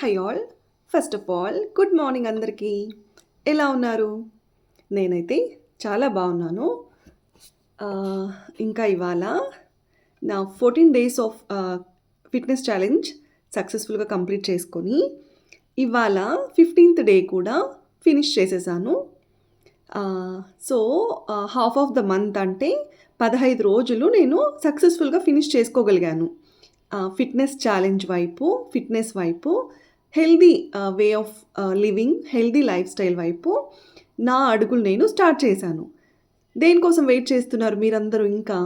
High all. First of all good morning అందరికీ. ఎలా ఉన్నారు? నేనైతే చాలా బాగున్నాను. ఇంకా ఇవాళ నా 14 డేస్ ఆఫ్ ఫిట్నెస్ ఛాలెంజ్ సక్సెస్ఫుల్గా కంప్లీట్ చేసుకొని ఇవాళ 15th డే కూడా ఫినిష్ చేసేసాను. So half of the month అంటే 15 రోజులు నేను సక్సెస్ఫుల్గా ఫినిష్ చేసుకోగలిగాను. ఫిట్నెస్ ఛాలెంజ్ వైపు, ఫిట్నెస్ వైపు, healthy way of living, healthy life style వైపు నా అడుగులు నేను స్టార్ట్ చేశాను. దేనికోసం వెయిట్ చేస్తున్నారు మీరందరూ ఇంకా?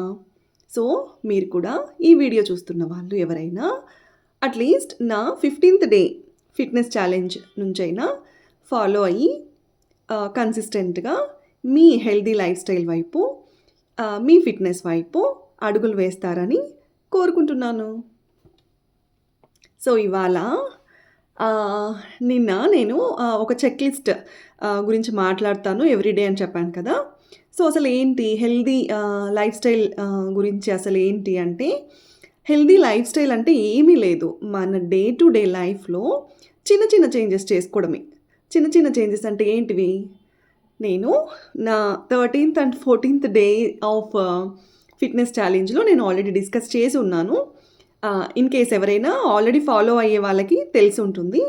సో మీరు కూడా ఈ వీడియో చూస్తున్న వాళ్ళు ఎవరైనా అట్లీస్ట్ నా 15th డే ఫిట్నెస్ ఛాలెంజ్ నుంచైనా ఫాలో అయ్యి కన్సిస్టెంట్గా మీ హెల్దీ లైఫ్ స్టైల్ వైపు, మీ ఫిట్నెస్ వైపు అడుగులు వేస్తారని కోరుకుంటున్నాను. సో ఇవాళ నిన్న నేను ఒక చెక్ లిస్ట్ గురించి మాట్లాడతాను ఎవ్రీడే అని చెప్పాను కదా. సో అసలు ఏంటి హెల్దీ లైఫ్ స్టైల్ గురించి? అసలు ఏంటి అంటే, హెల్దీ లైఫ్ స్టైల్ అంటే ఏమీ లేదు, మన డే టు డే లైఫ్లో చిన్న చిన్న చేంజెస్ చేసుకోవడమే. చిన్న చిన్న చేంజెస్ అంటే ఏంటివి? నేను నా 13th and 14th day of fitness ఛాలెంజ్లో నేను ఆల్రెడీ డిస్కస్ చేసి ఉన్నాను. ఇన్ కేస్ ఎవరైనా ఆల్రెడీ ఫాలో అయ్యే వాళ్ళకి తెలిసి ఉంటుంది.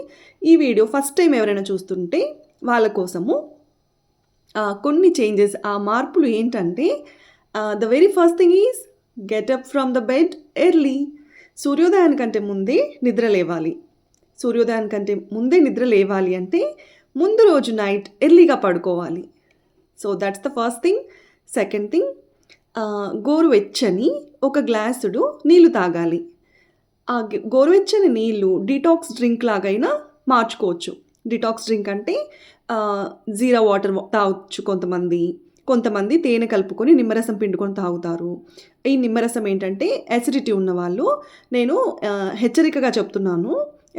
ఈ వీడియో ఫస్ట్ టైం ఎవరైనా చూస్తుంటే వాళ్ళ కోసము కొన్ని చేంజెస్, ఆ మార్పులు ఏంటంటే, the very first thing is get up from the bed early. సూర్యోదయానికంటే ముందే నిద్ర లేవాలి. సూర్యోదయానికంటే ముందే నిద్ర లేవాలి అంటే ముందు రోజు నైట్ ఎర్లీగా పడుకోవాలి. So that's the first thing. Second thing, గోరువెచ్చని ఒక గ్లాసుడు నీళ్లు తాగాలి. ఆ గోరువెచ్చని నీళ్ళు డీటాక్స్ డ్రింక్ లాగైనా మార్చుకోవచ్చు. డీటాక్స్ డ్రింక్ అంటే జీరా వాటర్ తాగొచ్చు కొంతమంది తేనె కలుపుకొని నిమ్మరసం పిండుకొని తాగుతారు. ఈ నిమ్మరసం ఏంటంటే యాసిడిటీ ఉన్నవాళ్ళు, నేను హెచ్చరికగా చెప్తున్నాను,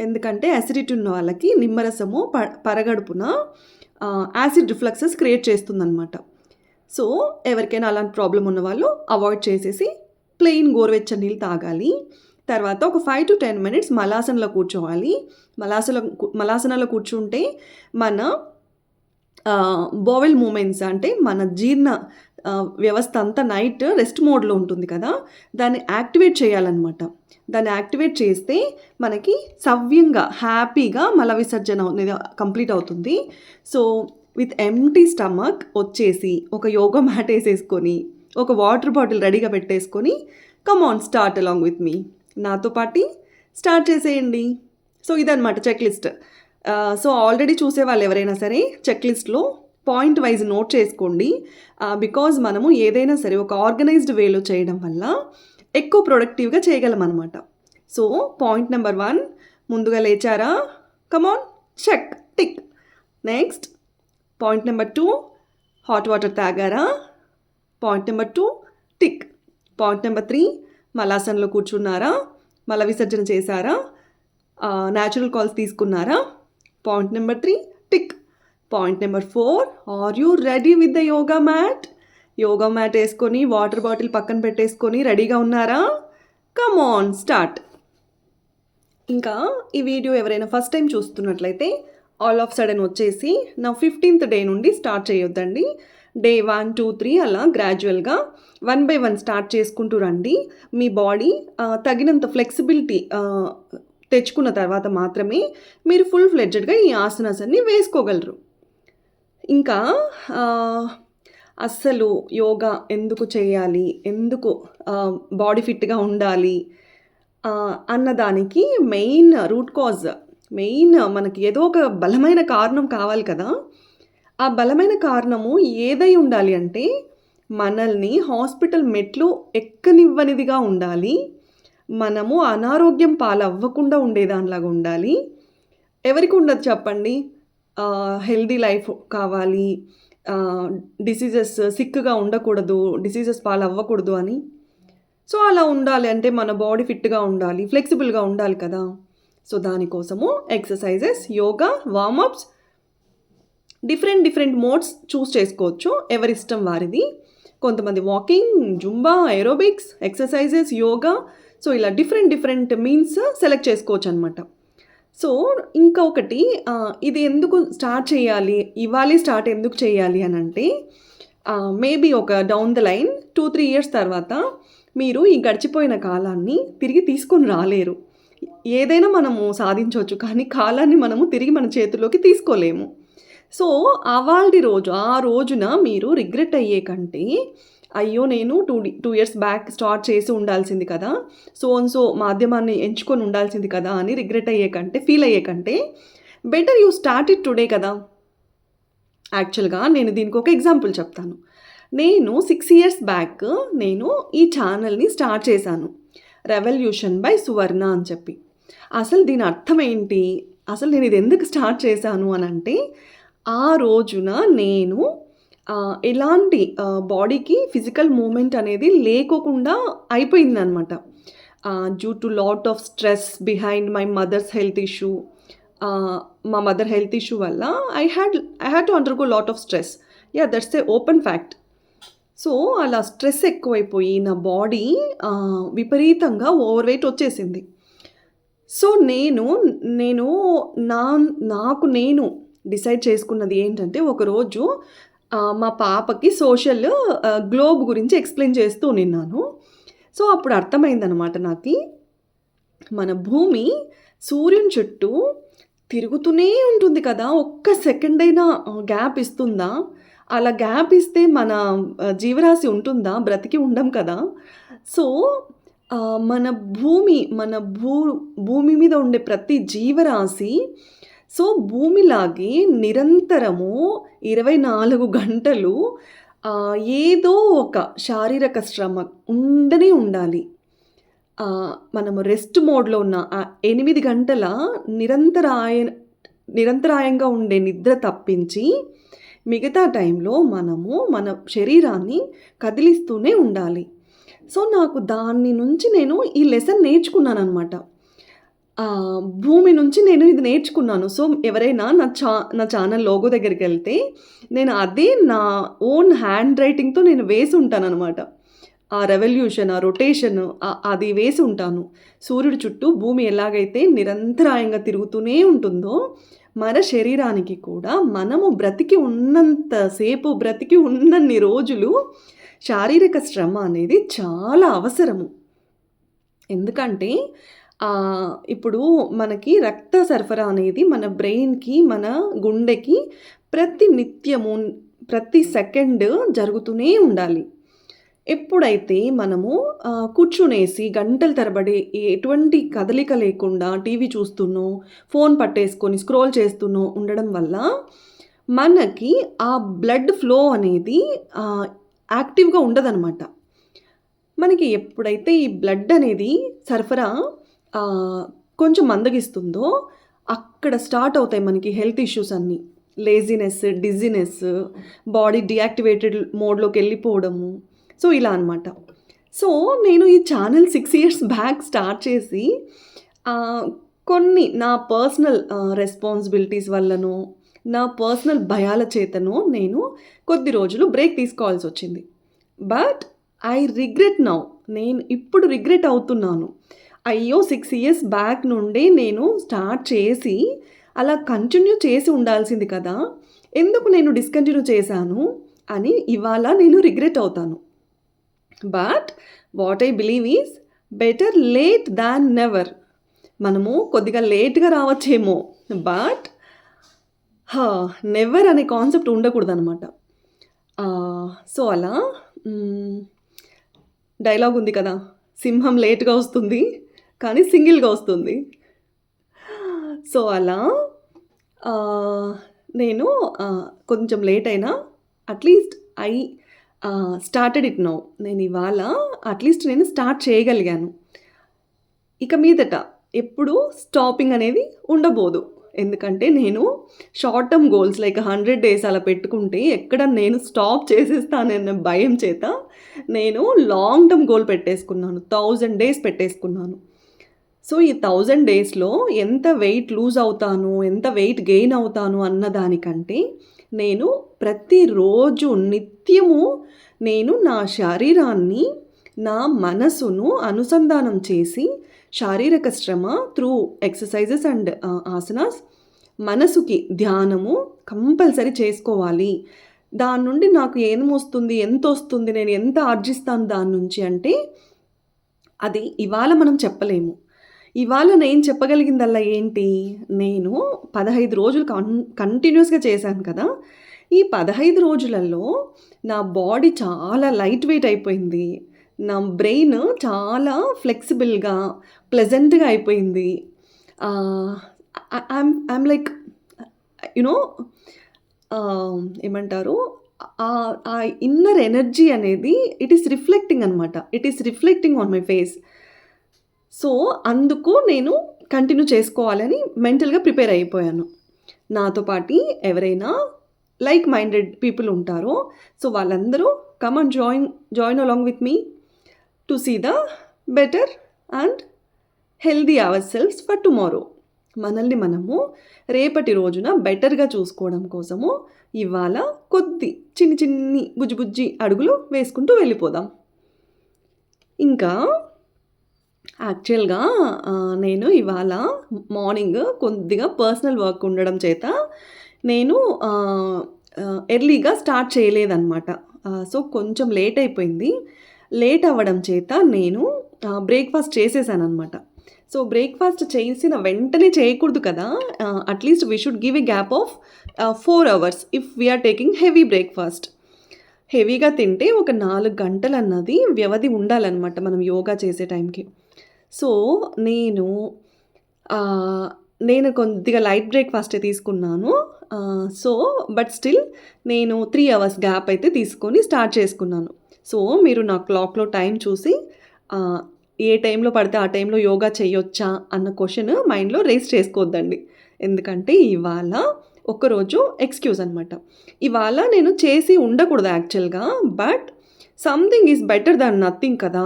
ఎందుకంటే యాసిడిటీ ఉన్న వాళ్ళకి నిమ్మరసము పరగడుపున యాసిడ్ రిఫ్లక్సెస్ క్రియేట్ చేస్తుందన్నమాట. సో ఎవరికైనా అలాంటి ప్రాబ్లం ఉన్న వాళ్ళు అవాయిడ్ చేసేసి ప్లెయిన్ గోరువెచ్చని నీళ్ళు తాగాలి. తర్వాత ఒక 5 to 10 minutes మలాసనలో కూర్చోవాలి. మలాసనలో కూర్చుంటే మన బోవెల్ మూమెంట్స్, అంటే మన జీర్ణ వ్యవస్థ అంతా నైట్ రెస్ట్ మోడ్లో ఉంటుంది కదా, దాన్ని యాక్టివేట్ చేయాలన్నమాట. దాన్ని యాక్టివేట్ చేస్తే మనకి సవ్యంగా హ్యాపీగా మల విసర్జన అనేది కంప్లీట్ అవుతుంది. సో విత్ ఎంప్టీ స్టమక్ వచ్చేసి ఒక యోగా మ్యాట్ వేసేసుకొని, ఒక వాటర్ బాటిల్ రెడీగా పెట్టేసుకొని, come on start along with me, నాతో పాటు స్టార్ట్ చేసేయండి. సో ఇదన్నమాట చెక్ లిస్ట్. సో ఆల్రెడీ చూసే వాళ్ళు ఎవరైనా సరే చెక్ లిస్ట్లో పాయింట్ వైజ్ నోట్ చేసుకోండి. బికాజ్ మనము ఏదైనా సరే ఒక ఆర్గనైజ్డ్ వేలో చేయడం వల్ల ఎక్కువ ప్రొడక్టివ్గా చేయగలం అనమాట. సో పాయింట్ నెంబర్ 1, ముందుగా లేచారా? Come on, check, tick. Next point number 2, hot water తాగారా? Point number 2, tick. Point number 3, మలాసనలో కూర్చున్నారా? మల విసర్జన చేశారా? న్యాచురల్ కాల్స్ తీసుకున్నారా? Point number 3, tick. Point number 4, are you ready with the yoga mat? Yoga mat వేసుకొని వాటర్ బాటిల్ పక్కన పెట్టేసుకొని రెడీగా ఉన్నారా? Come on start. ఇంకా ఈ వీడియో ఎవరైనా ఫస్ట్ టైం చూస్తున్నట్లయితే ఆల్ ఆఫ్ సడన్ వచ్చేసి నా 15th డే నుండి స్టార్ట్ చేయొద్దండి. డే 1, 2, 3 అలా గ్రాడ్యువల్గా 1 by 1 స్టార్ట్ చేసుకుంటూ రండి. మీ బాడీ తగినంత ఫ్లెక్సిబిలిటీ తెచ్చుకున్న తర్వాత మాత్రమే మీరు ఫుల్ ఫ్లెడ్జెడ్గా ఈ ఆసనాస్ అన్ని వేసుకోగలరు. ఇంకా అస్సలు యోగా ఎందుకు చేయాలి, ఎందుకు బాడీ ఫిట్గా ఉండాలి అన్నదానికి మెయిన్ రూట్ కాజ్, మనకి ఏదో ఒక బలమైన కారణం కావాలి కదా. ఆ బలమైన కారణము ఏదై ఉండాలి అంటే, మనల్ని హాస్పిటల్ మెట్లు ఎక్కనివ్వనిదిగా ఉండాలి, మనము అనారోగ్యం పాలవ్వకుండా ఉండేదానిలాగా ఉండాలి. ఎవరికి ఉండదు చెప్పండి? హెల్దీ లైఫ్ కావాలి, డిసీజెస్ సిక్గా ఉండకూడదు, డిసీజెస్ పాలవ్వకూడదు అని. సో అలా ఉండాలి అంటే మన బాడీ ఫిట్గా ఉండాలి, ఫ్లెక్సిబుల్గా ఉండాలి కదా. సో దానికోసము exercises, yoga, warmups, different modes choose చేసుకోవచ్చు, ఎవరిష్టం వారిది. కొంతమంది walking, Zumba, aerobics, exercises, yoga, so ఇలా డిఫరెంట్ మీన్స్ సెలెక్ట్ చేసుకోవచ్చు అనమాట. సో, ఇంకొకటి ఇది ఎందుకు స్టార్ట్ చేయాలి? ఇవాళే స్టార్ట్ ఎందుకు చేయాలి అనంటే మేబీ ఒక డౌన్ ద లైన్ 2, 3 ఇయర్స్ తర్వాత మీరు ఈ గడిచిపోయిన కాలాన్ని తిరిగి తీసుకొని రాలేరు. ఏదైనా మనము సాధించొచ్చు. కానీ కాలాన్ని మనము తిరిగి మన చేతుల్లోకి తీసుకోలేము. సో, అవాల్టి రోజు ఆ రోజున మీరు రిగ్రెట్ అయ్యే కంటే, అయ్యో! నేను 2 ఇయర్స్ బ్యాక్ స్టార్ట్ చేసి ఉండాల్సింది కదా! సో అండ్ సో మాధ్యమాన్ని ఎంచుకొని ఉండాల్సింది కదా! అని రిగ్రెట్ అయ్యే కంటే, ఫీల్ అయ్యే కంటే, better you start it today కదా! యాక్చువల్‌గా నేను దీనికొక ఎగ్జాంపుల్ చెప్తాను. నేను 6 ఇయర్స్ బ్యాక్ నేను ఈ ఛానెల్‌ని స్టార్ట్ చేశాను. 'రెవల్యూషన్ బై సువర్ణ' అని చెప్పి. అసలు దీని అర్థం ఏంటి? అసలు నేను ఇది ఎందుకు స్టార్ట్ చేశాను అనంటే, ఆ రోజున నేను ఎలాంటి బాడీకి ఫిజికల్ మూవ్‌మెంట్ అనేది లేకోకుండా అయిపోయిందనమాట. Due to lot of stress behind my mother's health issue. మా మదర్ హెల్త్ ఇష్యూ వల్ల I had to undergo lot of stress. Yeah! That's a open fact. So, అలా స్ట్రెస్ ఎక్కువైపోయి నా బాడీ విపరీతంగా ఓవర్ వెయిట్ వచ్చేసింది. సో, నేను నా నాకు నేను డిసైడ్ చేసుకున్నది ఏంటంటే, ఒకరోజు మా పాపకి సోషల్ గ్లోబ్ గురించి ఎక్స్‌ప్లెయిన్ చేస్తూ ఉండిన్నాను. సో, అప్పుడు అర్థమైందనమాట నాకి, మన భూమి సూర్యుని చుట్టూ తిరుగుతూనే ఉంటుంది కదా! ఒక్క సెకండ్ అయినా గ్యాప్ ఇస్తుందా? అలా గ్యాప్ ఇస్తే మన జీవరాశి ఉంటుందా? బ్రతికి ఉండం కదా! సో, మన భూమి మన భూమి మీద ఉండే ప్రతి జీవరాశి సో, భూమిలాగే నిరంతరము 24 గంటలు ఏదో ఒక శారీరక శ్రమ ఉండనే ఉండాలి. మనము రెస్ట్ మోడ్‌లో ఉన్న 8 గంటల నిరంతరాయంగా ఉండే నిద్ర తప్పించి, మిగతా టైంలో మనము మన శరీరాన్ని కదిలిస్తూనే ఉండాలి. సో, నాకు దాని నుంచి నేను ఈ లెసన్ నేర్చుకున్నాననమాట. భూమి నుంచి నేను ఇది నేర్చుకున్నాను. సో, ఎవరైనా నా ఛానల్ లోగో దగ్గరికెళ్తే, నేను అదే నా ఓన్ హ్యాండ్ రైటింగ్‌తో నేను వేసుంటాననమాట. ఆ రెవల్యూషన్, ఆ రొటేషన్ అది వేసుంటాను. సూర్యుడి చుట్టూ భూమి ఎలాగైతే నిరంతరాయంగా తిరుగుతూనే ఉంటుందో, మన శరీరానికి కూడా మనము బ్రతికి ఉన్నంత సేపు, బ్రతికి ఉన్నన్ని రోజులు శారీరక శ్రమ అనేది చాలా అవసరము. ఎందుకంటే ఇప్పుడు మనకి రక్త సరఫరా అనేది మన బ్రెయిన్‌కి, మన గుండెకి ప్రతి నిత్యము, ప్రతి సెకండ్ జరుగుతూనే ఉండాలి. ఎప్పుడైతే మనము కూర్చునేసి గంటల తరబడి ఎటువంటి కదలిక లేకుండా టీవీ చూస్తూనో, ఫోన్ పట్టేసుకొని స్క్రోల్ చేస్తూనో ఉండడం వల్ల, మనకి ఆ బ్లడ్ ఫ్లో అనేది యాక్టివ్‌గా ఉండదనమాట. మనకి ఎప్పుడైతే ఈ బ్లడ్ అనేది సరఫరా కొంచెం మందగిస్తుందో, అక్కడ స్టార్ట్ అవుతాయి మనకి హెల్త్ ఇష్యూస్ అన్నీ. లేజినెస్, డిజీనెస్, బాడీ డీయాక్టివేటెడ్ మోడ్‌లోకెళ్ళిపోవడము. సో, ఇలా అనమాట. సో, నేను ఈ ఛానెల్ 6 ఇయర్స్ బ్యాక్ స్టార్ట్ చేసి కొన్ని నా పర్సనల్ రెస్పాన్సిబిలిటీస్ వల్లనో, నా పర్సనల్ భయాల చేతనో నేను కొద్ది రోజులు బ్రేక్ తీసుకోవాల్సొచ్చింది. But I regret now. నేను ఇప్పుడు రిగ్రెట్ అవుతున్నాను. అయ్యో! 6 ఇయర్స్ బ్యాక్ నుండే నేను స్టార్ట్ చేసి, అలా కంటిన్యూ చేసి ఉండాల్సింది కదా! ఎందుకు నేను డిస్కంటిన్యూ చేశాను అని ఇవాళ నేను రిగ్రెట్ అవుతాను. But what I believe is better late than never. మనము కొద్దిగా లేట్‌గా రావచ్చేమో, బట్ నెవర్ అనే కాన్సెప్ట్ ఉండకూడదనమాట. సో, అలా డైలాగ్ ఉంది కదా! సింహం లేట్‌గా వస్తుంది, కానీ సింగిల్‌గా వస్తుంది. సో, అలా నేను కొంచెం లేట్ అయినా at least I started it now. నేను ఇవాళ అట్‌లీస్ట్ నేను స్టార్ట్ చేయగలిగాను. ఇక మీదట ఎప్పుడు స్టాపింగ్ అనేది ఉండబోదు. ఎందుకంటే నేను short term goals like 100 days అలా పెట్టుకుంటే ఎక్కడ నేను స్టాప్ చేసేస్తానన్న భయం చేత నేను లాంగ్ టర్మ్ గోల్ పెట్టేసుకున్నాను. 1000 డేస్ పెట్టేసుకున్నాను. సో, ఈ 1000 డేస్‌లో ఎంత వెయిట్ లూజ్ అవుతాను, ఎంత వెయిట్ గెయిన్ అవుతాను అన్న దానికంటే, నేను ప్రతిరోజు నిత్యము నేను నా శరీరాన్ని, నా మనసును అనుసంధానం చేసి, శారీరక శ్రమ త్రూ ఎక్సర్సైజెస్ అండ్ ఆసనాస్, మనసుకి ధ్యానము కంపల్సరీ చేసుకోవాలి. దాని నుండి నాకు ఏమొస్తుంది, ఎంతొస్తుంది, నేను ఎంత ఆర్జిస్తాను దాని నుంచి అంటే, అది ఇవాళ మనం చెప్పలేము. ఇవాళ నేను చెప్పగలిగిందల్లా ఏంటి, నేను 15 రోజులు కంటిన్యూస్‌గా చేశాను కదా! ఈ 15 రోజులలో నా బాడీ చాలా లైట్ వెయిట్ అయిపోయింది. నా బ్రెయిన్ చాలా ఫ్లెక్సిబుల్‌గా, ప్లెజెంట్‌గా అయిపోయింది. ఆహ్, ఐయామ్ లైక్ యూ నో ఏమంటారు? ఆ ఇన్నర్ ఎనర్జీ అనేది ఇట్ ఈస్ రిఫ్లెక్టింగ్ అనమాట. It is reflecting on my face. So, అందుకు నేను కంటిన్యూ చేసుకోవాలని మెంటల్‌గా ప్రిపేర్ అయిపోయాను. నాతో పాటి ఎవరైనా లైక్ మైండెడ్ పీపుల్ ఉంటారో, సో, వాళ్ళందరూ come and join along with me to see the better and healthy ourselves for tomorrow. మనల్ని మనము రేపటి రోజున బెటర్‌గా చూసుకోవడం కోసము ఇవాళ కొద్ది చిన్ని బుజ్జి అడుగులు వేసుకుంటూ వెళ్ళిపోదాం. ఇంకా యాక్చువల్‌గా నేను ఇవాళ మార్నింగ్ కొద్దిగా పర్సనల్ వర్క్ ఉండడం చేత నేను ఎర్లీగా స్టార్ట్ చేయలేదనమాట. సో, కొంచెం లేట్ అయిపోయింది. లేట్ అవ్వడం చేత నేను బ్రేక్‌ఫాస్ట్ చేసేసాననమాట. సో, బ్రేక్‌ఫాస్ట్ చేసిన వెంటనే చేయకూడదు కదా! At least we should give a gap of 4 hours if we are taking heavy breakfast. హెవీగా తింటే ఒక 4 గంటలన్నది వ్యవధి ఉండాలనమాట మనం యోగా చేసే టైంకి. సో, నేను నేను కొద్దిగా లైట్ బ్రేక్‌ఫాస్టే తీసుకున్నాను. సో, బట్ స్టిల్ నేను 3 అవర్స్ గ్యాప్ అయితే తీసుకొని స్టార్ట్ చేసుకున్నాను. సో, మీరు నా క్లాక్‌లో టైం చూసి ఏ టైంలో పడితే ఆ టైంలో యోగా చేయొచ్చా అన్న క్వెషన్ మైండ్‌లో రైజ్ చేసుకోవద్దండి. ఎందుకంటే ఇవాళ ఒక్కరోజు ఎక్స్‌క్యూజ్ అనమాట. ఇవాళ నేను చేసి ఉండకూడదు యాక్చువల్‌గా. But something is better than nothing కదా!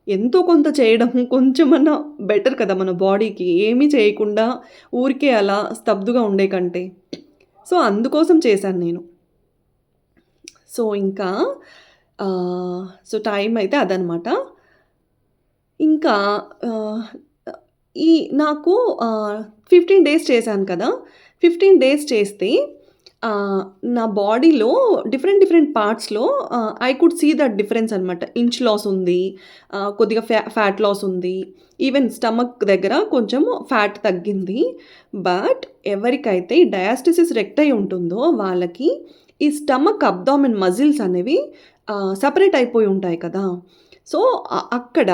ఎంతో కొంత చేయడం కొంచెమన్నా బెటర్ కదా మన బాడీకి. ఏమీ చేయకుండా ఊరికే అలా స్తబ్దుగా ఉండే కంటే. సో, అందుకోసం చేశాను నేను. సో, ఇంకా సో, టైం అయితే అదనమాట. ఇంకా ఈ నాకు 15 డేస్ చేశాను కదా! 15 డేస్ చేస్తే నా బాడీలో డిఫరెంట్ పార్ట్స్‌లో I could see that difference అనమాట. ఇంచ్ లాస్ ఉంది. కొద్దిగా ఫ్యాట్ లాస్ ఉంది. ఈవెన్ స్టమక్ దగ్గర కొంచెం ఫ్యాట్ తగ్గింది. బట్ ఎవరికైతే ఈ డయాస్టిసిస్ రెక్టై ఉంటుందో వాళ్ళకి ఈ స్టమక్ అబ్డామెన్ మజిల్స్ అనేవి సెపరేట్ అయిపోయి ఉంటాయి కదా! సో, అక్కడ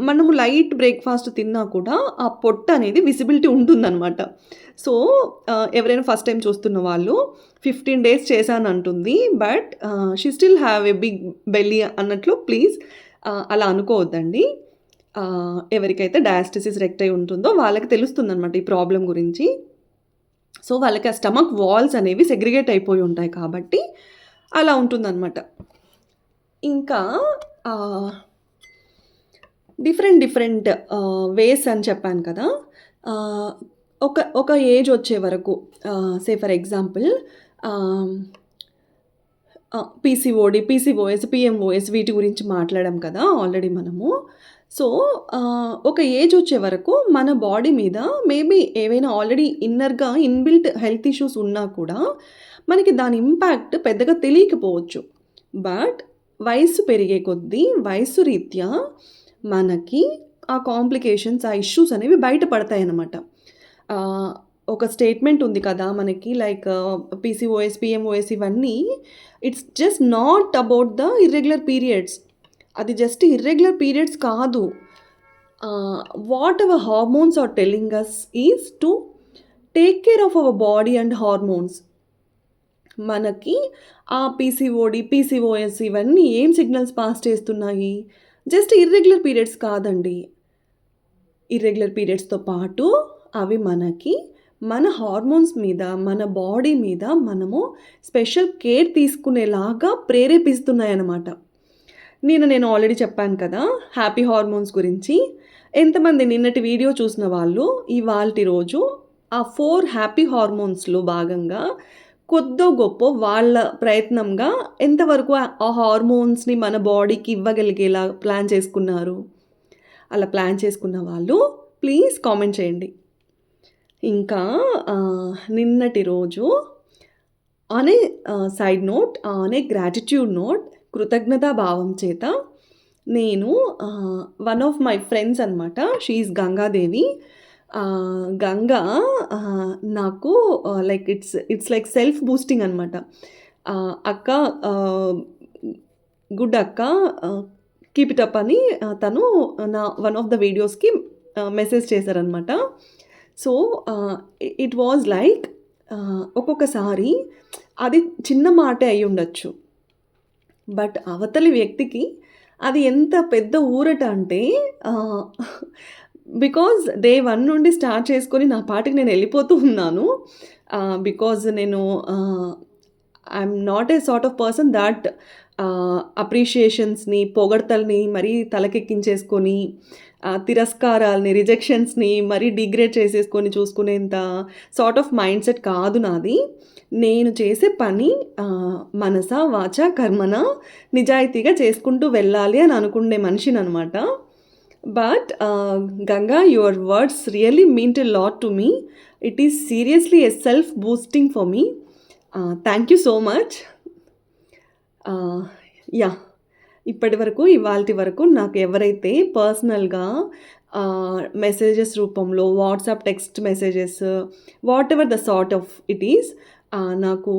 మనము లైట్ బ్రేక్‌ఫాస్ట్ తిన్నా కూడా ఆ పొట్టనేది విజిబిలిటీ ఉంటుందనమాట. సో, ఎవరైనా ఫస్ట్ టైమ్ చూస్తున్న వాళ్ళు 15 డేస్ చేశానంటుంది. But she still have a big belly అన్నట్లు ప్లీజ్ అలా అనుకోవద్దండి. ఎవరికైతే డయాస్టిసిస్ రెక్టై ఉంటుందో వాళ్ళకి తెలుస్తుందనమాట ఈ ప్రాబ్లమ్ గురించి. సో, వాళ్ళకి ఆ స్టమక్ వాల్స్ అనేవి సెగ్రిగేట్ అయిపోయి ఉంటాయి కాబట్టి అలా ఉంటుందనమాట. ఇంకా డిఫరెంట్ వేస్ అని చెప్పాను కదా! ఒక ఏజ్ వచ్చే వరకు say for example PCOD, PCOS, PMOS వీటి గురించి మాట్లాడాం కదా ఆల్రెడీ మనము. సో, ఒక ఏజ్ వచ్చే వరకు మన బాడీ మీద మేబీ ఏవైనా ఆల్రెడీ ఇన్నర్‌గా ఇన్‌బిల్ట్ హెల్త్ ఇష్యూస్ ఉన్నా కూడా మనకి దాని ఇంపాక్ట్ పెద్దగా తెలియకపోవచ్చు. బట్ వయస్సు పెరిగే కొద్దీ వయస్సు రీత్యా మనకి ఆ కాంప్లికేషన్స్, ఆ ఇష్యూస్ అనేవి బయట పడతాయన్నమాట. ఒక స్టేట్మెంట్ ఉంది కదా మనకి లైక్ పీసీఓఎస్, పీఎంఓఎస్ ఇవన్నీ it's just not about the irregular periods. అది జస్ట్ ఇర్రెగ్యులర్ పీరియడ్స్ కాదు. What our hormones are telling us is to take care of our body and hormones. మనకి ఆ పీసీఓడీ, పీసీఓఎస్ ఇవన్నీ ఏం సిగ్నల్స్ పాస్ చేస్తున్నాయి? Just irregular periods కాదండి. Irregular పీరియడ్స్‌తో పాటు అవి మనకి మన హార్మోన్స్ మీద, మన బాడీ మీద మనము స్పెషల్ కేర్ తీసుకునేలాగా ప్రేరేపిస్తున్నాయన్నమాట. నేను ఆల్రెడీ చెప్పాను కదా! హ్యాపీ హార్మోన్స్ గురించి. ఎంతమంది నిన్నటి వీడియో చూసిన వాళ్ళు ఇవాల్టి రోజు ఆ 4 హ్యాపీ హార్మోన్స్‌లో భాగంగా కొద్దో గొప్పో వాళ్ళ ప్రయత్నంగా ఎంతవరకు ఆ హార్మోన్స్‌ని మన బాడీకి ఇవ్వగలిగేలా ప్లాన్ చేసుకున్నారు? అలా ప్లాన్ చేసుకున్న వాళ్ళు ప్లీజ్ కామెంట్ చేయండి. ఇంకా నిన్నటి రోజు on a side note, on a gratitude note, కృతజ్ఞతా భావం చేత నేను వన్ ఆఫ్ మై ఫ్రెండ్స్ అనమాట. She is Gangadevi. గంగా నాకు like it's like self boosting అనమాట. అక్క, గుడ్ అక్క, కీప్ ఇట్ అప్ అని తను నా వన్ ఆఫ్ ద వీడియోస్కి మెసేజ్ చేశారనమాట. సో ఇట్ వాజ్ లైక్ ఒక్కొక్కసారి అది చిన్న మాటే అయి ఉండొచ్చు, బట్ అవతలి వ్యక్తికి అది ఎంత పెద్ద ఊరట అంటే బికాజ్ డే 1 నుండి స్టార్ట్ చేసుకొని నా పాటికి నేను వెళ్ళిపోతూ ఉన్నాను. బికాజ్ నేను I'm not a sort of person that అప్రిషియేషన్స్ని, పొగడ్తల్ని మరీ తలకెక్కించేసుకొని, తిరస్కారాలని, రిజెక్షన్స్ని మరీ డిగ్రేడ్ చేసేసుకొని చూసుకునేంత సార్ట్ ఆఫ్ మైండ్ సెట్ కాదు నాది. నేను చేసే పని మనస, వాచ, కర్మన నిజాయితీగా చేసుకుంటూ వెళ్ళాలి అని అనుకునే మనిషిని అనమాట. But Ganga, your words really mean a lot to me. It is seriously a self boosting for me. Thank you so much. Yeah, ఇప్పటి వరకు, ఇవాల్టి వరకు నాకు ఎవరైతే పర్సనల్గా మెసేజెస్ రూపంలో, WhatsApp text messages, whatever the sort of it is, నాకు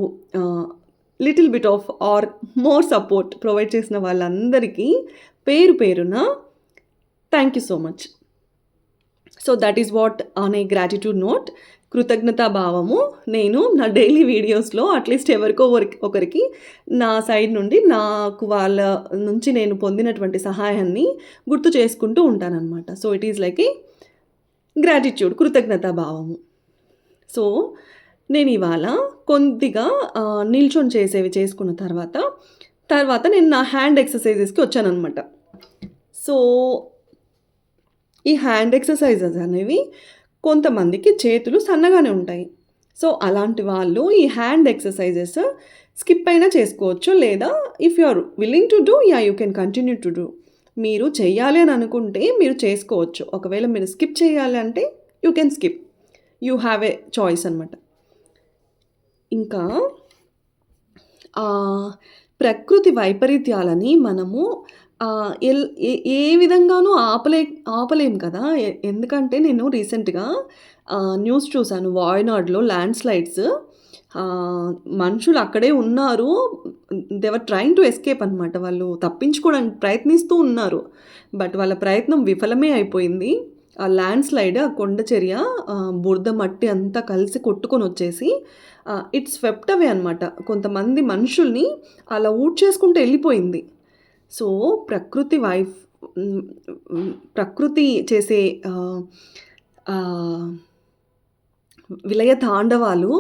little bit of or more support provide చేసిన వాళ్ళందరికీ పేరు పేరున thank you so much. So that is what on a gratitude note, కృతజ్ఞతా భావము, నేను నా డైలీ వీడియోస్లో అట్లీస్ట్ ఎవరికో ఒకరికి నా సైడ్ నుండి నాకు వాళ్ళ నుంచి నేను పొందినటువంటి సహాయాన్ని గుర్తు చేసుకుంటూ ఉంటానన్నమాట. So it is like A gratitude, కృతజ్ఞతా భావము. సో నేను ఇవాళ కొద్దిగా నిల్చొని చేసేవి చేసుకున్న తర్వాత నేను నా హ్యాండ్ ఎక్సర్సైజెస్కి వచ్చానమాట. సో ఈ హ్యాండ్ ఎక్సర్సైజెస్ అనేవి కొంతమందికి చేతులు సన్నగానే ఉంటాయి. సో అలాంటి వాళ్ళు ఈ హ్యాండ్ ఎక్సర్సైజెస్ స్కిప్ అయినా చేసుకోవచ్చు, లేదా if you are willing to do, you can continue to do. మీరు చేయాలి అని అనుకుంటే మీరు చేసుకోవచ్చు. ఒకవేళ మీరు స్కిప్ చేయాలి అంటే you can skip. You have a choice అనమాట. ఇంకా ప్రకృతి వైపరీత్యాలని మనము ఏ విధంగానూ ఆపలేం కదా. ఎందుకంటే నేను రీసెంట్గా న్యూస్ చూశాను, వాయనాడ్లో ల్యాండ్ స్లైడ్స్. మనుషులు అక్కడే ఉన్నారు, దేవర్ ట్రైంగ్ టు ఎస్కేప్ అనమాట. వాళ్ళు తప్పించుకోవడానికి ప్రయత్నిస్తూ ఉన్నారు, బట్ వాళ్ళ ప్రయత్నం విఫలమే అయిపోయింది. ఆ ల్యాండ్ స్లైడ్, ఆ కొండ చర్య, బురద మట్టి అంతా కలిసి కొట్టుకొని వచ్చేసి ఇట్స్ స్వెప్ట్ అవే అనమాట. కొంతమంది మనుషుల్ని అలా చేసుకుంటూ వెళ్ళిపోయింది. సో ప్రకృతి చేసే విలయ తాండవాలు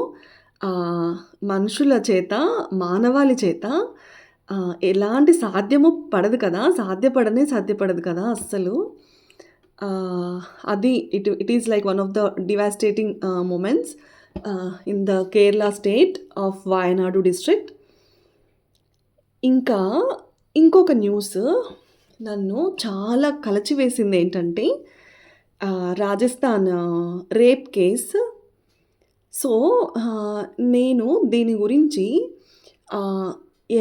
మనుషుల చేత, మానవాళి చేత ఎలాంటి సాధ్యపడదు కదా అస్సలు. అది it is like one of the devastating moments in the Kerala state of Wayanad district. ఇంకా ఇంకొక న్యూస్ నన్ను చాలా కలచివేసింది ఏంటంటే రాజస్థాన్ రేప్ కేస్. సో నేను దీని గురించి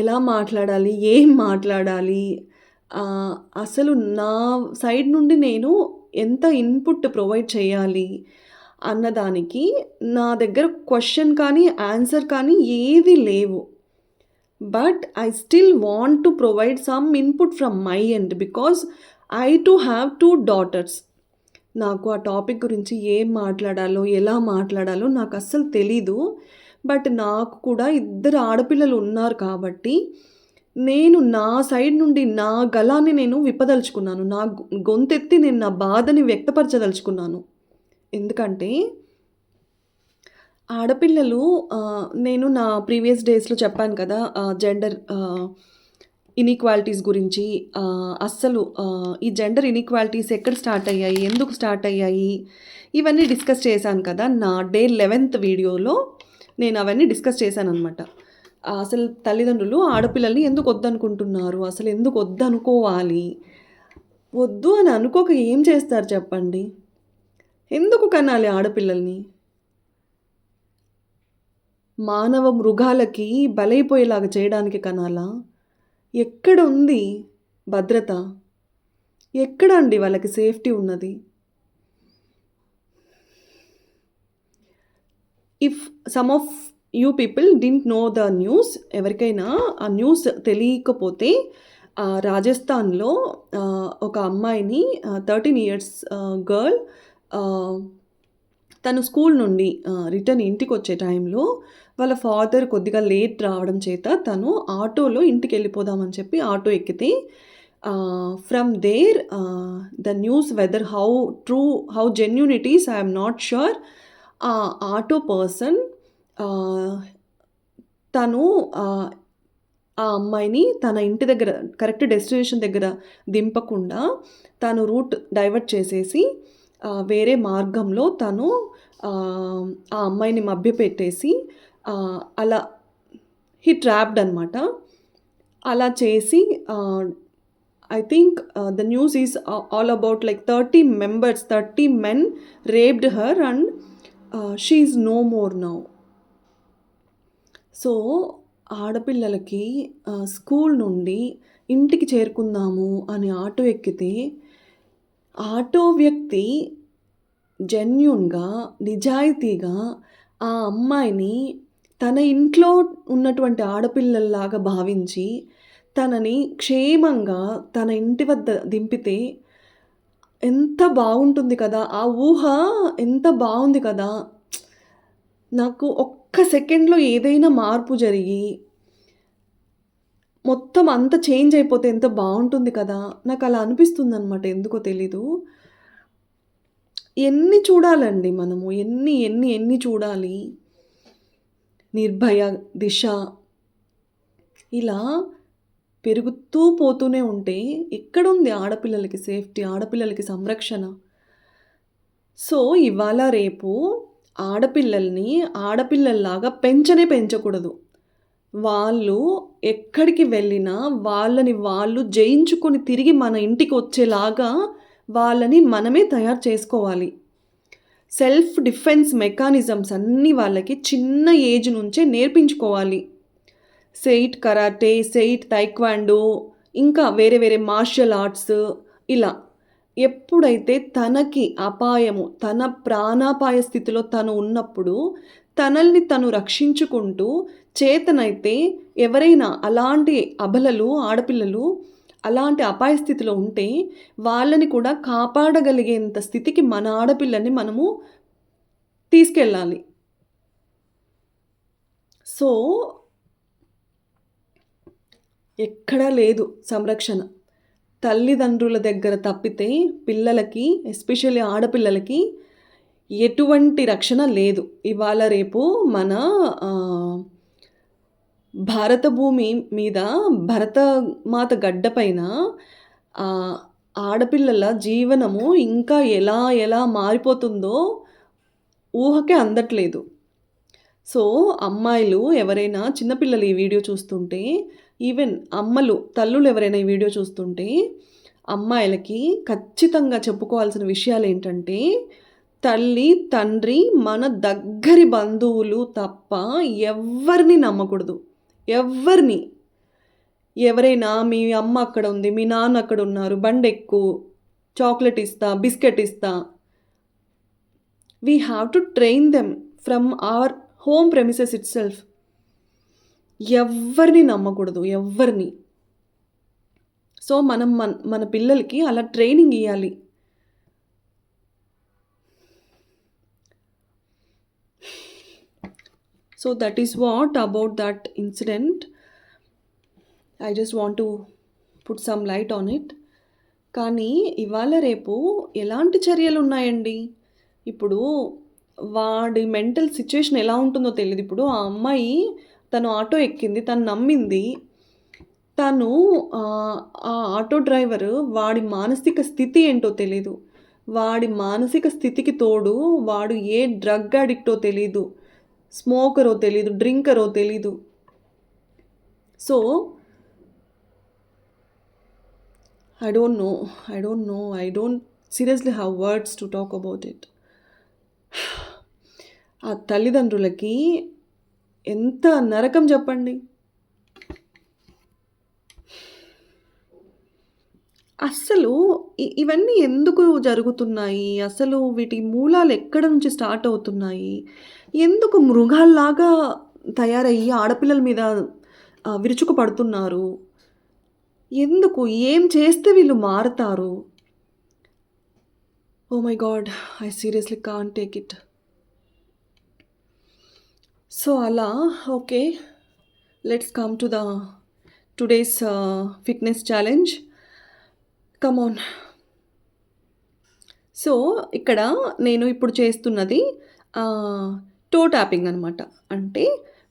ఎలా మాట్లాడాలి, ఏం మాట్లాడాలి, అసలు నా సైడ్ నుండి నేను ఎంత ఇన్పుట్ ప్రొవైడ్ చేయాలి అన్నదానికి నా దగ్గర క్వశ్చన్ కానీ ఆన్సర్ కానీ ఏది లేవు. But I still want to provide some input from my end because I to have 2 daughters. నాకు ఆ టాపిక్ గురించి ఏం మాట్లాడాలో, ఎలా మాట్లాడాలో నాకు అస్సలు తెలీదు. బట్ నాకు కూడా 2 ఆడపిల్లలు ఉన్నారు కాబట్టి నేను నా సైడ్ నుండి నా గలాన్ని నేను విప్పదలుచుకున్నాను. నా గొంతెత్తి నేను నా బాధని వ్యక్తపరచదలుచుకున్నాను. ఎందుకంటే ఆడపిల్లలు, నేను నా ప్రీవియస్ డేస్లో చెప్పాను కదా, జెండర్ ఇన్ఈక్వాలిటీస్ గురించి. అస్సలు ఈ జెండర్ ఇన్ఈక్వాలిటీస్ ఎక్కడ స్టార్ట్ అయ్యాయి, ఎందుకు స్టార్ట్ అయ్యాయి, ఇవన్నీ డిస్కస్ చేశాను కదా. నా డే 11th వీడియోలో నేను అవన్నీ డిస్కస్ చేశాను అనమాట. అసలు తల్లిదండ్రులు ఆడపిల్లల్ని ఎందుకు వద్దనుకుంటున్నారు, అసలు ఎందుకు వద్దనుకోవాలి, వద్దు అని అనుకోక ఏం చేస్తారు చెప్పండి? ఎందుకు కనాలి ఆడపిల్లల్ని? మానవ మృగాలకి బలైపోయేలాగా చేయడానికి కనాలా? ఎక్కడ ఉంది భద్రత? ఎక్కడ అండి వాళ్ళకి సేఫ్టీ ఉన్నది? If some of you people didn't know the news, ఎవరికైనా ఆ న్యూస్ తెలియకపోతే రాజస్థాన్‌లో ఒక అమ్మాయిని 13 ఇయర్స్ గర్ల్ ఆహ్, తను స్కూల్ నుండి రిటర్న్ ఇంటికొచ్చే టైంలో వాళ్ళ ఫాదర్ కొద్దిగా లేట్ రావడం చేత తను ఆటోలో ఇంటికెళ్ళిపోదామని చెప్పి ఆటో ఎక్కితే from there the news whether how true, how genuine it is I am not sure. ఆ ఆటో పర్సన్ ఆహ్, తను ఆ అమ్మాయిని తన ఇంటి దగ్గర కరెక్ట్ డెస్టినేషన్ దగ్గర దింపకుండా తను రూట్ డైవర్ట్ చేసేసి వేరే మార్గంలో తను ఆ అమ్మాయిని మభ్యపెట్టేసి అలా ట్రాప్డ్ అనమాట. అలా చేసి I think the news is all about like 30 members, 30 men raped her and she is no more now. So, ఆడపిల్లలకి స్కూల్ నుండి ఇంటికి చేరుకుందాము అని ఆటో ఎక్కితే, ఆటో వ్యక్తి జెన్యూన్‌గా, నిజాయితీగా ఆ అమ్మాయిని తన ఇంట్లో ఉన్నటువంటి ఆడపిల్లల్లాగా భావించి, తనని క్షేమంగా తన ఇంటి వద్ద దింపితే ఎంత బాగుంటుంది కదా! ఆ ఊహ ఎంత బావుంది కదా! నాకు ఒక్క సెకండ్‌లో ఏదైనా మార్పు జరిగి, మొత్తం అంతా చేంజ్ అయిపోతే ఎంత బావుంటుంది కదా! నాకలా అనిపిస్తుందనమాట. ఎందుకో తెలీదు. ఎన్ని చూడాలండి మనము? ఎన్ని చూడాలి? 'నిర్భయ', 'దిశ' ఇలా పెరుగుతూ పోతూనే ఉంటే ఎక్కడుంది ఆడపిల్లలకి సేఫ్టీ? ఆడపిల్లలకి సంరక్షణ? సో, ఇవాళ రేపు ఆడపిల్లల్ని ఆడపిల్లల్లాగా పెంచనే పెంచకూడదు. వాళ్ళు ఎక్కడికి వెళ్ళినా వాళ్ళని వాళ్ళు జయించుకొని తిరిగి మన ఇంటికొచ్చేలాగా వాళ్ళని మనమే తయారు చేసుకోవాలి. సెల్ఫ్ డిఫెన్స్ మెకానిజమ్స్ అన్నీ వాళ్ళకి చిన్న ఏజ్ నుంచే నేర్పించుకోవాలి. సెయిట్ కరాటే, సెయిట్ తైక్వాండో, ఇంకా వేరే వేరే మార్షల్ ఆర్ట్స్ ఇలా. ఎప్పుడైతే తనకి అపాయము, తన ప్రాణాపాయ స్థితిలో తను ఉన్నప్పుడు, తనల్ని తను రక్షించుకుంటూ చేతనైతే ఎవరైనా అలాంటి అబలలు, ఆడపిల్లలు అలాంటి అపాయ స్థితిలో ఉంటే, వాళ్ళని కూడా కాపాడగలిగేంత స్థితికి మన ఆడపిల్లని మనము తీసుకెళ్ళాలి. సో, ఎక్కడా లేదు సంరక్షణ. తల్లిదండ్రుల దగ్గర తప్పితే పిల్లలకి, ఎస్పెషల్లీ ఆడపిల్లలకి ఎటువంటి రక్షణ లేదు. ఇవాళ రేపు మన భారత భూమి మీద, భరతమాత గడ్డ పైన ఆడపిల్లల జీవనము ఇంకా ఎలా ఎలా మారిపోతుందో ఊహకే అందట్లేదు. సో, అమ్మాయిలు ఎవరైనా చిన్నపిల్లలు ఈ వీడియో చూస్తుంటే, ఈవెన్ అమ్మలు, తల్లులు ఎవరైనా ఈ వీడియో చూస్తుంటే, అమ్మాయిలకి ఖచ్చితంగా చెప్పుకోవాల్సిన విషయాలేంటంటే, తల్లి, తండ్రి, మన దగ్గరి బంధువులు తప్ప ఎవ్వరిని నమ్మకూడదు. ఎవ్వరిని. ఎవరైనా మీ అమ్మ అక్కడ ఉంది, మీ నాన్న అక్కడున్నారు, బండెక్కు, చాక్లెట్ ఇస్తా, బిస్కెట్ ఇస్తా. We have to train them from our home premises itself. ఎవ్వరిని నమ్మకూడదు. ఎవ్వరిని. సో, మనం మన పిల్లలకి అలా ట్రైనింగ్ ఇయ్యాలి. So, that is what about that incident. I just want to put some light on it. కానీ ఇవాళ రేపు ఎలాంటి చర్యలున్నాయండి? ఇప్పుడు వాడి మెంటల్ సిచ్యుయేషన్ ఎలా ఉంటుందో తెలీదు. ఇప్పుడు ఆ అమ్మాయి తను ఆటో ఎక్కింది. తను నమ్మింది. తను ఆ ఆటో డ్రైవరు వాడి మానసిక స్థితి ఏంటో తెలీదు. వాడి మానసిక స్థితికి తోడు వాడు ఏ డ్రగ్ అడిక్టో తెలీదు. స్మోకరో తెలీదు. డ్రింకరో తెలీదు. So, I don't know. I don't know. I don't seriously have words to talk about it. ఆ తల్లిదండ్రులకి ఎంత నరకం చెప్పండి. అస్సలు ఇవన్నీ ఎందుకు జరుగుతున్నాయి? అసలు వీటి మూలాలు ఎక్కడ నుంచి స్టార్ట్ అవుతున్నాయి? ఎందుకు మృగాల్లాగా తయారయ్యి ఆడపిల్లల మీద విరుచుకుపడుతున్నారు? ఎందుకు? ఏం చేస్తే వీళ్ళు మారతారు? Oh my God! I seriously can't take it. So, అలా okay. Let's come to the today's fitness challenge. Come on. So, ఇక్కడ నేను ఇప్పుడు చేస్తున్నది టో ట్యాపింగ్ అనమాట. అంటే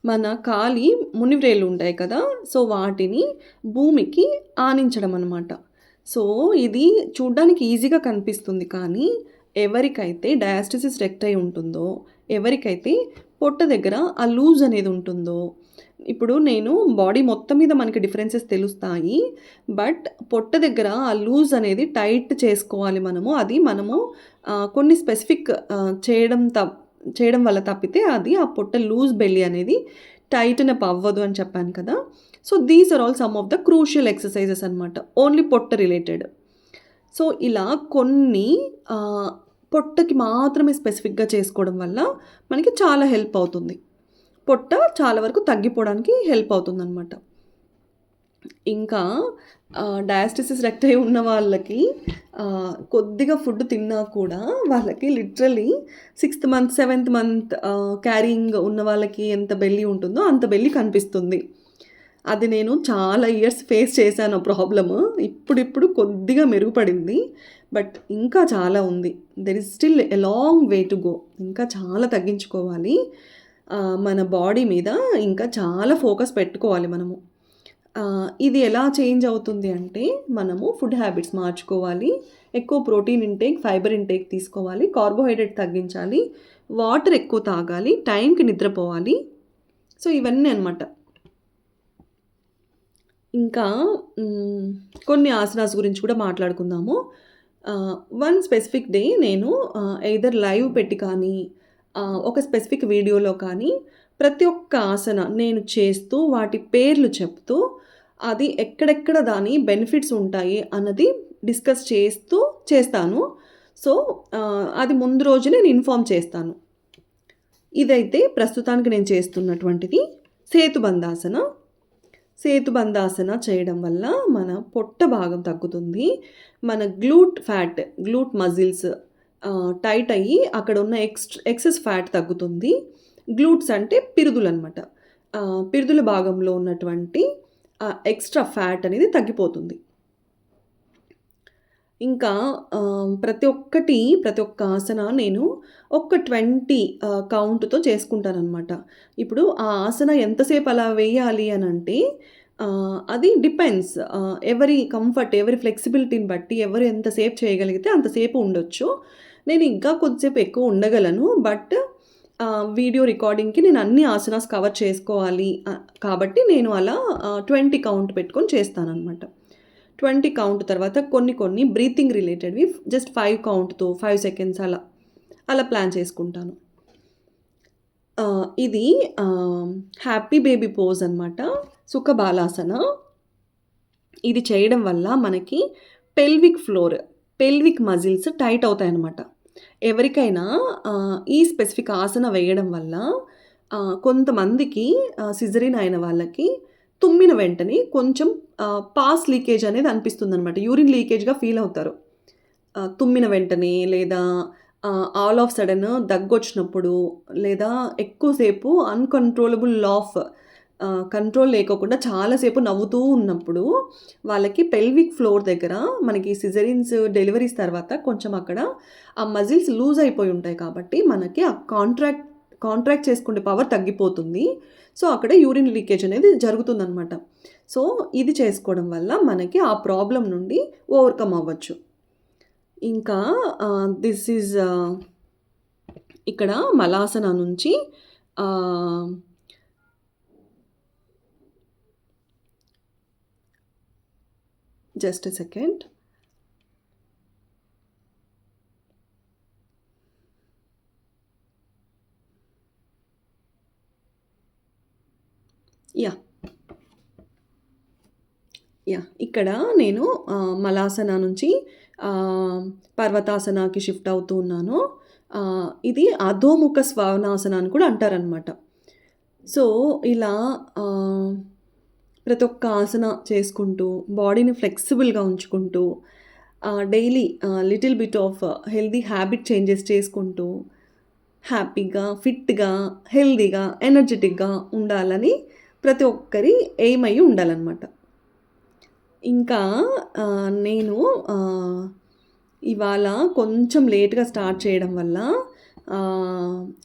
మన కాలి మునివ్రేళ్ళు ఉంటాయి కదా! సో, వాటిని భూమికి ఆనించడం అనమాట. సో, ఇది చూడ్డానికి ఈజీగా కనిపిస్తుంది కానీ, ఎవరికైతే డయాస్టసిస్ రెక్టై ఉంటుందో, ఎవరికైతే పొట్ట దగ్గర ఆ లూజ్ అనేది ఉంటుందో, ఇప్పుడు నేను బాడీ మొత్తం మీద మనకి డిఫరెన్సెస్ తెలుస్తాయి. బట్ పొట్ట దగ్గర ఆ లూజ్ అనేది టైట్ చేసుకోవాలి మనము. అది మనము కొన్ని స్పెసిఫిక్ చేయడం వల్ల తప్పితే అది ఆ పొట్ట లూజ్ బెల్లీ అనేది టైటన్ అప్ అవ్వదు అని చెప్పాను కదా! So, these are all some of the crucial exercises అనమాట. ఓన్లీ పొట్ట రిలేటెడ్. సో, ఇలా కొన్ని పొట్టకి మాత్రమే స్పెసిఫిక్‌గా చేసుకోవడం వల్ల మనకి చాలా హెల్ప్ అవుతుంది. పొట్ట చాలా వరకు తగ్గిపోవడానికి హెల్ప్ అవుతుందనమాట. ఇంకా డయాస్టసిస్ రెక్టై ఉన్న వాళ్ళకి కొద్దిగా ఫుడ్ తిన్నా కూడా వాళ్ళకి literally 6th month, 7th month carrying ఉన్న వాళ్ళకి ఎంత బెల్లీ ఉంటుందో అంత బెల్లీ కనిపిస్తుంది. అది నేను చాలా ఇయర్స్ ఫేస్ చేశాను ఆ ప్రాబ్లము. ఇప్పుడిప్పుడు కొద్దిగా మెరుగుపడింది. బట్ ఇంకా చాలా ఉంది. There is still a long way to go. ఇంకా చాలా తగ్గించుకోవాలి. మన బాడీ మీద ఇంకా చాలా ఫోకస్ పెట్టుకోవాలి మనము. ఇది ఎలా చేంజ్ అవుతుంది అంటే, మనము ఫుడ్ హ్యాబిట్స్ మార్చుకోవాలి. ఎక్కువ ప్రోటీన్ ఇంటేక్, ఫైబర్ ఇంటేక్ తీసుకోవాలి. కార్బోహైడ్రేట్ తగ్గించాలి. వాటర్ ఎక్కువ తాగాలి. టైంకి నిద్రపోవాలి. సో, ఇవన్నీ అనమాట. ఇంకా కొన్ని ఆసనాస్ గురించి కూడా మాట్లాడుకుందాము. వన్ స్పెసిఫిక్ డే నేను ఎయిదర్ లైవ్ పెట్టి కానీ, ఒక స్పెసిఫిక్ వీడియోలో కానీ, ప్రతి ఒక్క ఆసన నేను చేస్తూ, వాటి పేర్లు చెప్తూ, అది ఎక్కడెక్కడ దాని బెనిఫిట్స్ ఉంటాయి అన్నది డిస్కస్ చేస్తూ చేస్తాను. సో, అది ముందు రోజు నేను ఇన్ఫార్మ్ చేస్తాను. ఇదైతే ప్రస్తుతానికి నేను చేస్తున్నటువంటిది సేతుబంధాసన. సేతుబంధాసన చేయడం వల్ల మన పొట్ట భాగం తగ్గుతుంది. మన గ్లూట్ మజిల్స్ టైట్ అయ్యి అక్కడ ఉన్న ఎక్సెస్ ఫ్యాట్ తగ్గుతుంది. గ్లూట్స్ అంటే పిరుదులనమాట. పిరుదుల భాగంలో ఉన్నటువంటి ఎక్స్ట్రా ఫ్యాట్ అనేది తగ్గిపోతుంది. ఇంకా ప్రతి ఒక్క ఆసన నేను ఒక 20 కౌంట్‌తో చేసుకుంటాననమాట. ఇప్పుడు ఆ ఆసన ఎంతసేపు అలా వేయాలి అనంటే అది డిపెండ్స్. ఎవరి కంఫర్ట్, ఎవరి ఫ్లెక్సిబిలిటీని బట్టి ఎవరు ఎంతసేపు చేయగలిగితే అంతసేపు ఉండొచ్చు. నేను ఇంకా కొద్దిసేపు ఎక్కువ ఉండగలను. బట్ వీడియో రికార్డింగ్‌కి నేను అన్ని ఆసనాస్ కవర్ చేసుకోవాలి కాబట్టి నేను అలా 20 కౌంట్ పెట్టుకొని చేస్తాననమాట. 20 కౌంట్ తర్వాత కొన్ని బ్రీతింగ్ రిలేటెడ్‌వి జస్ట్ 5 కౌంట్‌తో 5 సెకండ్స్ అలా ప్లాన్ చేసుకుంటాను. ఇది హ్యాపీ బేబీ పోజ్ అనమాట. సుఖబాలాసన. ఇది చేయడం వల్ల మనకి పెల్విక్ మజిల్స్ టైట్ అవుతాయన్నమాట. ఎవరికైనా ఈ స్పెసిఫిక్ ఆసన వేయడం వల్ల కొంతమందికి సిజరీన్ అయిన వాళ్ళకి తుమ్మిన వెంటనే కొంచెం పాస్ లీకేజ్ అనేది అనిపిస్తుందనమాట. యూరిన్ లీకేజ్‌గా ఫీల్ అవుతారు. తుమ్మిన వెంటనే లేదా ఆల్ ఆఫ్ సడెన్ దగ్గొచ్చినప్పుడు లేదా ఎక్కువసేపు అన్‌కంట్రోలబుల్ కంట్రోల్ లేకోకుండా చాలాసేపు నవ్వుతూ ఉన్నప్పుడు వాళ్ళకి పెల్విక్ ఫ్లోర్ దగ్గర మనకి సిజరీన్స్ డెలివరీస్ తర్వాత కొంచెం అక్కడ ఆ మజిల్స్ లూజ్ అయిపోయి ఉంటాయి కాబట్టి మనకి ఆ కాంట్రాక్ట్ చేసుకునే పవర్ తగ్గిపోతుంది. సో, అక్కడ యూరిన్ లీకేజ్ అనేది జరుగుతుందనమాట. సో, ఇది చేసుకోవడం వల్ల మనకి ఆ ప్రాబ్లమ్ నుండి ఓవర్‌కమ్ అవ్వచ్చు. ఇంకా దిస్ ఈజ్ ఇక్కడ మలాసన నుంచి just a second. Yeah! Yeah! ఇక్కడ నేను మలాసన నుంచి పర్వతాసనాకి షిఫ్ట్ అవుతూ ఉన్నాను. ఇది అధోముఖ శ్వానాసన అని కూడా అంటారనమాట. సో, ఇలా ఆహ్, ప్రతి ఒక్క ఆసన చేసుకుంటూ, బాడీని ఫ్లెక్సిబుల్‌గా ఉంచుకుంటూ, daily little bit of healthy habit changes చేసుకుంటూ, హ్యాపీగా, ఫిట్‌గా, హెల్తీగా, ఎనర్జిటిక్‌గా ఉండాలని ప్రతి ఒక్కరి ఎయిమ్ అయ్యి ఉండాలనమాట. ఇంకా నేను ఆహ్, ఇవాళ కొంచెం లేట్‌గా స్టార్ట్ చేయడం వల్ల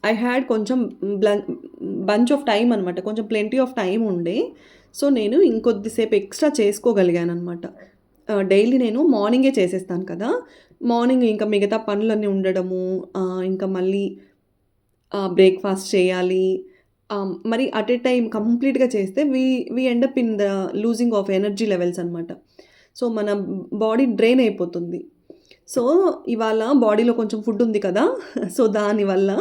ఐ హ్యాడ్ కొంచెం బ్లన్ బంచ్ ఆఫ్ టైమ్ అనమాట. కొంచెం ప్లెంటీ ఆఫ్ టైమ్ ఉండే. సో, నేను ఇంకొద్దిసేపు ఎక్స్‌ట్రా చేసుకోగలిగాననమాట. డైలీ నేను మార్నింగే చేసేస్తాను కదా! మార్నింగ్ ఇంకా మిగతా పనులన్నీ ఉండడము, ఇంకా మళ్ళీ బ్రేక్‌ఫాస్ట్ చేయాలి. మరి అట్ ఎ టైమ్ కంప్లీట్‌గా చేస్తే we end up in the losing of energy levels అనమాట. సో, మన బాడీ డ్రైన్ అయిపోతుంది. సో, ఇవాళ బాడీలో కొంచెం ఫుడ్ ఉంది కదా! సో, దానివల్ల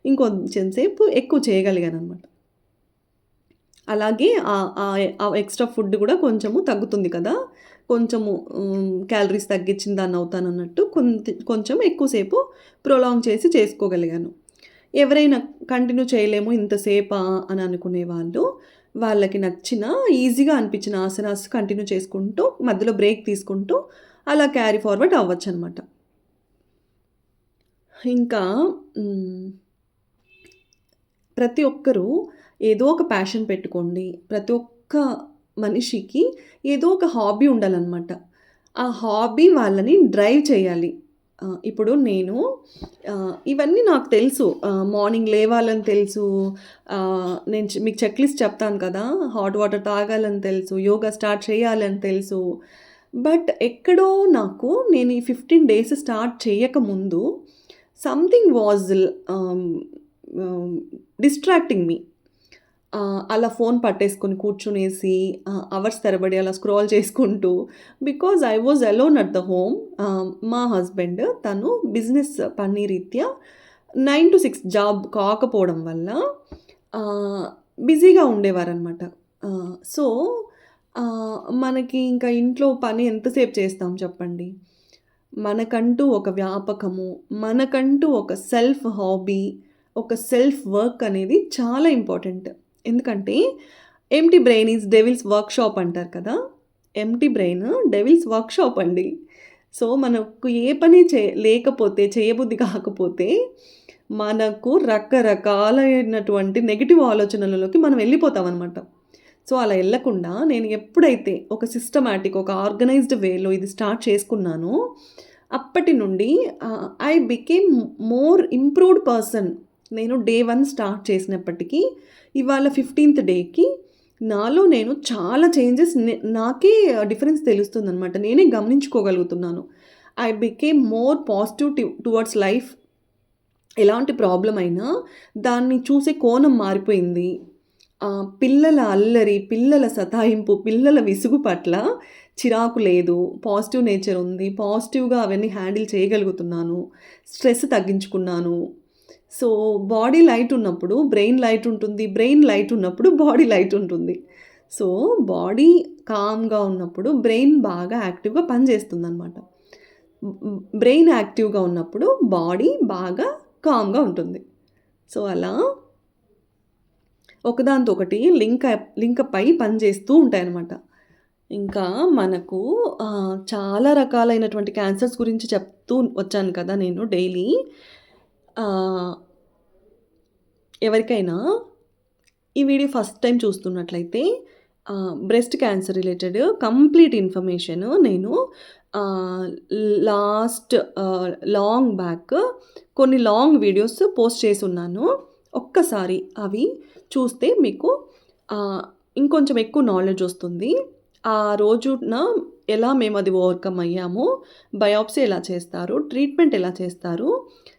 ఇంకొంచెం సేపు ఎక్కువ చేయగలిగాననమాట. అలాగే ఆ ఎక్స్‌ట్రా ఫుడ్ గూడా కొంచెము తగ్గుతుంది కదా! కొంచెము క్యాలరీస్ తగ్గించిన దాన్నవుతానన్నట్టు కొంచెం ఎక్కువ సేపు ప్రొలాంగ్ చేసి చేసుకోగలిగాను. ఎవరైనా కంటిన్యూ చేయలేము ఇంతసేపా అని అనుకునే వాళ్ళు, వాళ్ళకి నచ్చిన ఈజీగా అనిపించిన ఆసనాస్ కంటిన్యూ చేసుకుంటూ, మధ్యలో బ్రేక్ తీసుకుంటూ అలా క్యారీ ఫార్వర్డ్ అవ్వచ్చనమాట. ఇంకా హ్మ్. ప్రతి ఒక్కరూ ఏదో ఒక ప్యాషన్ పెట్టుకోండి. ప్రతి ఒక్క మనిషికి ఏదో ఒక హాబీ ఉండాలనమాట. ఆ హాబీ వాళ్ళని డ్రైవ్ చేయాలి. ఇప్పుడు నేను ఇవన్నీ నాకు తెలుసు. మార్నింగ్ లేవాలని తెలుసు. నేను మీకు చెక్ లిస్ట్ చెప్తాను కదా! హాట్ వాటర్ తాగాలని తెలుసు. యోగా స్టార్ట్ చేయాలని తెలుసు. బట్ ఎక్కడో నాకు నేను ఈ 15 డేస్ స్టార్ట్ చేయకముందు సంథింగ్ వాజ్ ఆహ్, ఆహ్, డిస్ట్రాక్టింగ్ మీ. అలా ఫోన్ పట్టేసుకొని కూర్చునేసి అవర్స్ తరబడి అలా స్క్రోల్ చేసుకుంటూ because I was alone at the home. మా హస్బెండ్ తను బిజినెస్ పని రీత్యా 9-6 జాబ్ కాకపోవడం వల్ల ఆహ్, బిజీగా ఉండేవారనమాట. సో, మనకి ఇంకా ఇంట్లో పని ఎంతసేపు చేస్తాం చెప్పండి? మనకంటూ ఒక వ్యాపకము, మనకంటూ ఒక సెల్ఫ్ హాబీ, ఒక సెల్ఫ్ వర్క్ అనేది చాలా ఇంపార్టెంట్. ఎందుకంటే, empty brain is devils workshop అంటారు కదా! ఎంప్టీ బ్రెయిన్ డెవిల్స్ వర్క్‌షాప్ అండి. సో, మనకు ఏ పని లేకపోతే, చేయబుద్ధి కాకపోతే, మనకు రకరకాలైనటువంటి నెగెటివ్ ఆలోచనలలోకి మనం వెళ్ళిపోతామనమాట. సో, అలా ఎళ్ళకుండా నేను ఎప్పుడైతే ఒక సిస్టమాటిక్, ఒక ఆర్గనైజ్డ్ వేలో ఇది స్టార్ట్ చేసుకున్నానో, అప్పటి నుండి I became more improved person. నేను డే 1 స్టార్ట్ చేసినప్పటికీ, ఇవాళ 15థ్ డేకి నాలో నేను చాలా చేంజెస్ నాకే డిఫరెన్స్ తెలుస్తుందనమాట. నేనే గమనించుకోగలుగుతున్నాను. I became more positive towards life. ఎలాంటి ప్రాబ్లమ్ అయినా దాన్ని చూసే కోణం మారిపోయింది. పిల్లల అల్లరి, పిల్లల సతాయింపు, పిల్లల విసుగు పట్ల చిరాకు లేదు. పాజిటివ్ నేచర్ ఉంది. పాజిటివ్‌గా అవన్నీ హ్యాండిల్ చేయగలుగుతున్నాను. స్ట్రెస్ తగ్గించుకున్నాను. సో, బాడీ లైట్ ఉన్నప్పుడు బ్రెయిన్ లైట్ ఉంటుంది. బ్రెయిన్ లైట్ ఉన్నప్పుడు బాడీ లైట్ ఉంటుంది. సో, బాడీ కామ్‌గా ఉన్నప్పుడు బ్రెయిన్ బాగా యాక్టివ్‌గా పనిచేస్తుందనమాట. బ్రెయిన్ యాక్టివ్‌గా ఉన్నప్పుడు బాడీ బాగా కామ్‌గా ఉంటుంది. సో, అలా ఒకదానితో ఒకటి లింకప్ అయ్యి పనిచేస్తూ ఉంటాయనమాట. ఇంకా మనకు చాలా రకాలైనటువంటి క్యాన్సర్స్ గురించి చెప్తూ వచ్చాను కదా నేను డైలీ. ఆహ్, ఎవరికైనా ఈ వీడియో ఫస్ట్ టైమ్ చూస్తున్నట్లయితే breast cancer related complete information నేను ఆహ్, లాస్ట్ లాంగ్ బ్యాక్ కొన్ని లాంగ్ వీడియోస్ పోస్ట్ చేసున్నాను. ఒక్కసారి అవి చూస్తే మీకు ఆహ్, ఇంకొంచెం ఎక్కువ నాలెడ్జ్ వస్తుంది. ఆ రోజున ఎలా మేమది ఓవర్‌కమ్ అయ్యాము, బయాప్సీ ఎలా చేస్తారు, ట్రీట్మెంట్ ఎలా చేస్తారు,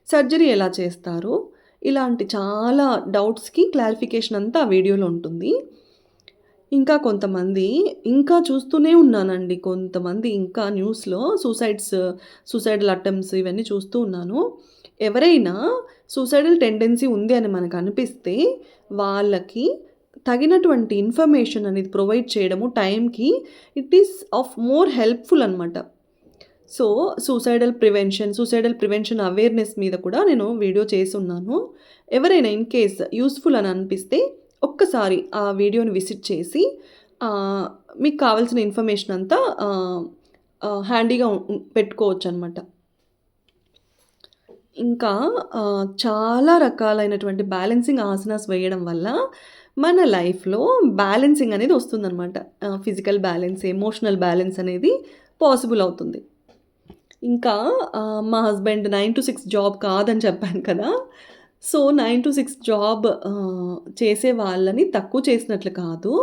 సర్జరీ ఎలా చేస్తారు, ఇలాంటి చాలా డౌట్స్‌కి క్లారిఫికేషన్ అంతా ఆ వీడియోలో ఉంటుంది. ఇంకా కొంతమంది ఇంకా చూస్తూనే ఉన్నానండి. కొంతమంది ఇంకా న్యూస్‌లో సూసైడల్ అటెంప్ట్స్ ఇవన్నీ చూస్తూ ఉన్నాను. ఎవరైనా సూసైడల్ టెండెన్సీ ఉంది అని మనకనిపిస్తే వాళ్ళకి తగినటువంటి ఇన్ఫర్మేషన్ అనేది ప్రొవైడ్ చేయడము టైంకి it is of more helpful అనమాట. సో, సూసైడల్ ప్రివెన్షన్ అవేర్‌నెస్ మీద కూడా నేను వీడియో చేసున్నాను. ఎవరైనా ఇన్ కేస్ యూజ్‌ఫుల్ అని అనిపిస్తే ఒక్కసారి ఆ వీడియోని విజిట్ చేసి ఆహ్, మీకు కావాల్సిన ఇన్ఫర్మేషన్ అంతా ఆహ్, ఆహ్, హ్యాండీగా పెట్టుకోవచ్చనమాట. ఇంకా చాలా రకాలైనటువంటి బ్యాలెన్సింగ్ ఆసనాస్ వేయడం వల్ల మన లైఫ్‌లో బ్యాలెన్సింగ్ అనేది వస్తుందనమాట. ఫిజికల్ బ్యాలెన్స్, ఎమోషనల్ బ్యాలెన్స్ అనేది పాసిబుల్ అవుతుంది. ఇంకా మా హస్బెండ్ 9-6 జాబ్ కాదని చెప్పాను కదా! సో, 9-6 జాబ్ చేసే వాళ్ళని తక్కువ చేసినట్లు కాదు.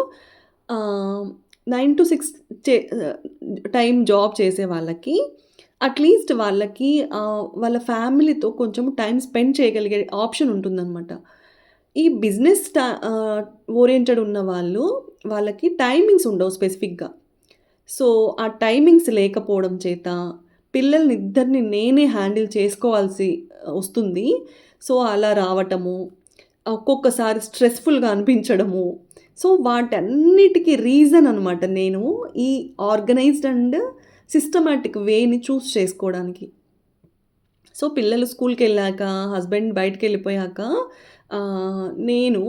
ఆహ్, 9-6 చే ఆహ్, టైమ్ జాబ్ చేసే వాళ్ళకి అట్‌లీస్ట్ వాళ్ళకి వాళ్ళ ఫ్యామిలీతో కొంచెం టైమ్ స్పెండ్ చేయగలిగే ఆప్షన్ ఉంటుందనమాట. ఈ బిజినెస్ ఓరియెంటెడ్ ఉన్న వాళ్ళు వాళ్ళకి టైమింగ్స్ ఉండవు స్పెసిఫిక్‌గా. సో, ఆ టైమింగ్స్ లేకపోవడం చేత పిల్లల్నిద్దరిని నేనే హ్యాండిల్ చేసుకోవాల్సి వస్తుంది. సో, అలా రావటము, ఒక్కొక్కసారి స్ట్రెస్‌ఫుల్‌గా అనిపించడము. సో, వాటన్నిటికి రీజన్ అనమాట నేను ఈ ఆర్గనైజ్డ్ అండ్ సిస్టమాటిక్ వేని చూస్ చేసుకోవడానికి. సో, పిల్లలు స్కూల్‌కెళ్ళాక, హస్బెండ్ బయటికెళ్ళిపోయాక నేను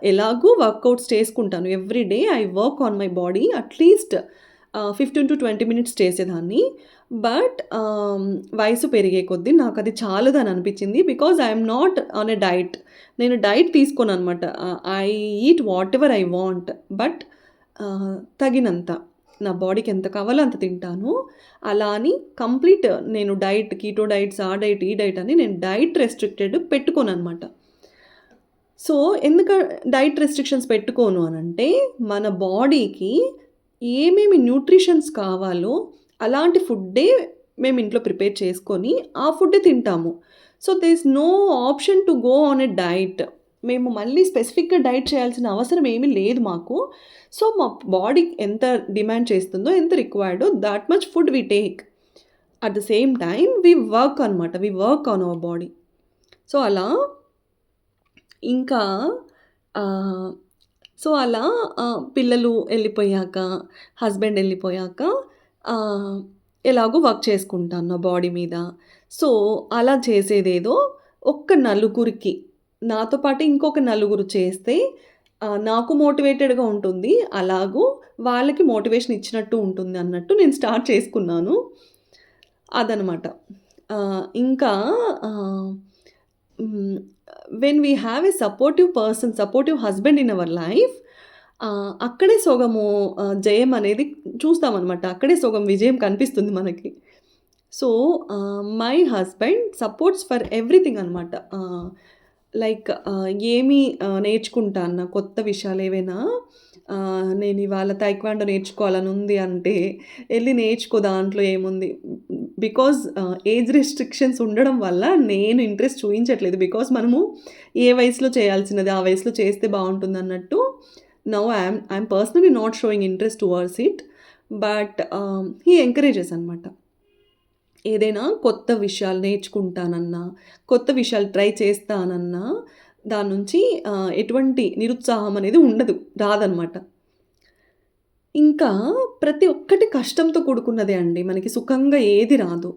ఎలాగో వర్కౌట్స్ చేసుకుంటాను. Every day I work on my body at least 15-20 minutes చేసేదాన్ని. బట్ వయసు పెరిగే కొద్దీ నాకది చాలదని అనిపించింది. Because I am not on a diet. నేను డైట్ తీసుకోననమాట. I eat whatever I want. But తగినంత. నా బాడీకి ఎంత కావాలో అంత తింటాను. అలా అని కంప్లీట్ నేను డైట్, కీటో డైట్స్, ఆ డైట్, ఈ డైట్ అని నేను డైట్ రెస్ట్రిక్టెడ్ పెట్టుకోననమాట. సో, డైట్ రెస్ట్రిక్షన్స్ పెట్టుకోను అనంటే, మన బాడీకి ఏమేమి న్యూట్రిషన్స్ కావాలో అలాంటి ఫుడ్డే మేము ఇంట్లో ప్రిపేర్ చేసుకొని, ఆ ఫుడ్డే తింటాము. So, there is no option to go on a diet. మేము మళ్ళీ స్పెసిఫిక్‌గా డైట్ చేయాల్సిన అవసరం ఏమీ లేదు మాకు. సో, మా బాడీ ఎంత డిమాండ్ చేస్తుందో, ఎంత రిక్వైర్డో that much food we take. At the same time we work అనమాట. We work on our body. So, అలా ఇంకా ఆహ్, సో, అలా పిల్లలు ఎళ్ళిపోయాక, హస్బెండ్ ఎళ్ళిపోయాక ఆహ్, ఎలాగో వర్క్ చేసుకుంటాను నా బాడీ మీద. సో, అలా చేసేదేదో ఒక్క నలుగురికి, నాతో పాటు ఇంకొక నలుగురు చేస్తే నాకు మోటివేటెడ్‌గా ఉంటుంది. అలాగూ వాళ్ళకి మోటివేషన్ ఇచ్చినట్టు ఉంటుంది అన్నట్టు నేను స్టార్ట్ చేసుకున్నాను. అదనమాట. ఇంకా ah, hmm. When we have a supportive husband in our life అక్కడే సగము జయం అనేది చూస్తామనమాట. అక్కడే సగం విజయం కనిపిస్తుంది మనకి. So, my husband supports for everything అనమాట. లైక్ ఏమి నేర్చుకుంటా అన్న కొత్త విషయాలేవైనా నేనివాళ తైక్వాండో నేర్చుకోవాలని ఉంది అంటే, ఎళ్లి నేర్చుకో దాంట్లో ఏముంది. బికాజ్ ఏజ్ రెస్ట్రిక్షన్స్ ఉండడం వల్ల నేను ఇంట్రెస్ట్ చూయించట్లేదు. బికాజ్ మనము ఏ వయసులో చేయాల్సినది ఆ వయసులో చేస్తే బావుంటుందన్నట్టు now I'm personally not showing interest towards it. But he encourages అనమాట. ఏదైనా కొత్త విషయాలు నేర్చుకుంటానన్నా, కొత్త విషయాలు ట్రై చేస్తానన్నా, దాని నుంచి ఎటువంటి నిరుత్సాహం అనేది ఉండదు. రాదనమాట. ఇంకా ప్రతి ఒక్కటి కష్టంతో కూడుకున్నదే అండి. మనకి సుఖంగా ఏది రాదు.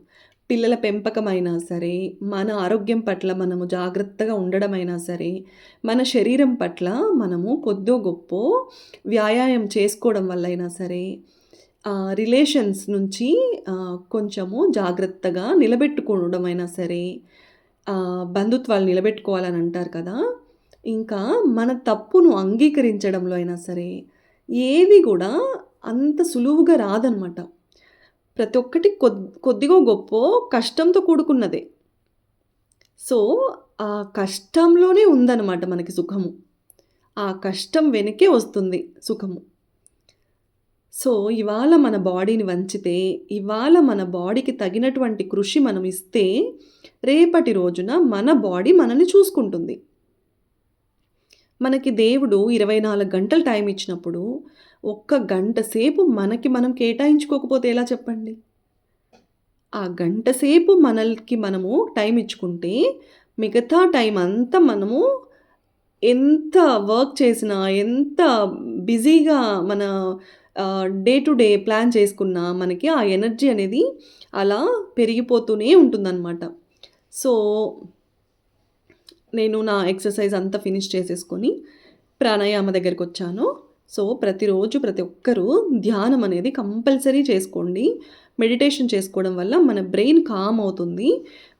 పిల్లల పెంపకమైనా సరే, మన ఆరోగ్యం పట్ల మనము జాగ్రత్తగా ఉండడమైనా సరే, మన శరీరం పట్ల మనము కొద్దో గొప్పో వ్యాయామం చేసుకోవడం వల్లైనా సరే, రిలేషన్స్ నుంచి కొంచెము జాగ్రత్తగా నిలబెట్టుకోవడమైనా సరే, బంధుత్వాలు నిలబెట్టుకోవాలని అంటారు కదా! ఇంకా మన తప్పును అంగీకరించడంలో అయినా సరే, ఏది గూడా అంత సులువుగా రాదనమాట. ప్రతి ఒక్కటి కొద్దిగో గొప్పో కష్టంతో కూడుకున్నదే. సో, ఆ కష్టంలోనే ఉందనమాట మనకి సుఖము. ఆ కష్టం వెనకే వస్తుంది సుఖము. సో, ఇవాళ మన బాడీని వంచితే, ఇవాళ మన బాడీకి తగినటువంటి కృషి మనం ఇస్తే, రేపటి రోజున మన బాడీ మనల్ని చూసుకుంటుంది. మనకి దేవుడు 24 గంటలు టైం ఇచ్చినప్పుడు, ఒక్క గంట సేపు మనకి మనం కేటాయించుకోకపోతే ఎలా చెప్పండి? ఆ గంట సేపు మనకి మనము టైం ఇచ్చుకుంటే, మిగతా టైం అంతా మనము ఎంత వర్క్ చేసినా, ఎంత బిజీగా మన డే టు డే ప్లాన్ చేసుకున్నా, మనకి ఆ ఎనర్జీ అనేది అలా పెరిగిపోతూనే ఉంటుందనమాట. సో, నేను నా ఎక్సర్సైజ్ అంతా ఫినిష్ చేసేసుకొని, ప్రాణాయామ దగ్గరికొచ్చాను. సో, ప్రతిరోజు ప్రతి ఒక్కరూ ధ్యానం అనేది కంపల్సరీ చేసుకోండి. మెడిటేషన్ చేసుకోవడం వల్ల మన బ్రెయిన్ కామ్ అవుతుంది.